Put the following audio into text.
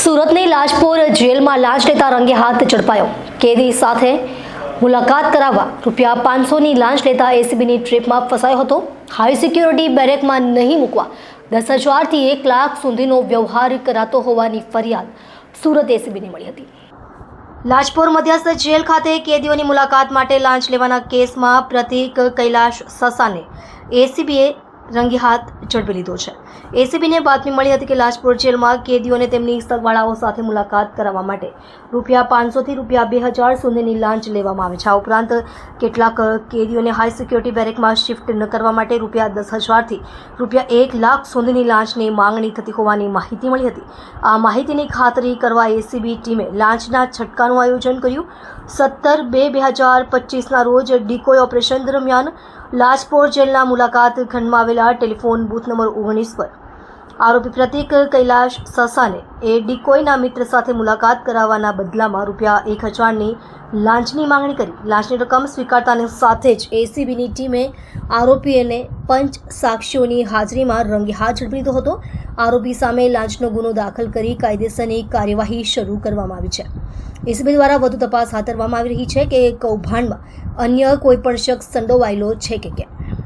સુરતની લાજપોર જેલમાં લાંચ લેતા રંગે હાથ ઝડપાયો. કેદી સાથે મુલાકાત કરાવવા ₹500ની લાંચ લેતા એસીબીની ટ્રેપમાં ફસાયો હતો. હાઈ સિક્યોરિટી બેરેકમાં નહીં મૂકવા 10,000થી 1 લાખ સુધીનો વ્યવહાર કરાતો હોવાની ફરિયાદ સુરત એસીબીને મળી હતી. લાજપોર મધ્યસ્થ જેલ ખાતે કેદીઓની મુલાકાત માટે લાંચ લેવાના કેસમાં પ્રતિક કૈલાશ સસાને એસીબીએ રંગે હાથ ઝડપી લીધો છે. એસીબીને બાતમી મળી હતી કે લાજપોર જેલમાં કેદીઓને તેમની સગવાળાઓ સાથે મુલાકાત કરાવવા માટે ₹500થી ₹2,000 સુધીની લાંચ લેવામાં આવે છે. આ ઉપરાંત કેટલાક કેદીઓને હાઈ સિક્યોરિટી બેરેકમાં શિફ્ટ ન કરવા માટે ₹10,000થી ₹1 લાખ સુધીની લાંચની માંગણી થતી હોવાની માહિતી મળી હતી. આ માહિતીની ખાતરી કરવા એસીબી ટીમે લાંચના છટકાનું આયોજન કર્યું. 17/2/2025ના રોજ ડિકોય ઓપરેશન દરમિયાન લાજપોર જેલના મુલાકાત ખંડમાં આવેલા ટેલિફોન બૂથ નંબર 19 પર આરોપી પ્રતિક કૈલાશ સસાને એ ડિકોયના મિત્ર સાથે મુલાકાત કરાવવાના બદલામાં ₹1,000ની લાંચની માંગણી કરી. લાંચની રકમ સ્વીકારતાની સાથે જ એસીબીની ટીમે આરોપીને પંચ સાક્ષીઓની હાજરીમાં રંગે હાથ ઝડપી લીધો હતો. આરોપી સામે લાંચનો ગુનો દાખલ કરી કાયદેસરની કાર્યવાહી શરૂ કરવામાં આવી છે. એસીબી દ્વારા વધુ તપાસ હાથ ધરવામાં આવી રહી છે કે કૌભાંડમાં અન્ય કોઈ પણ શખ્સ સંડોવાયેલો છે કે કેમ.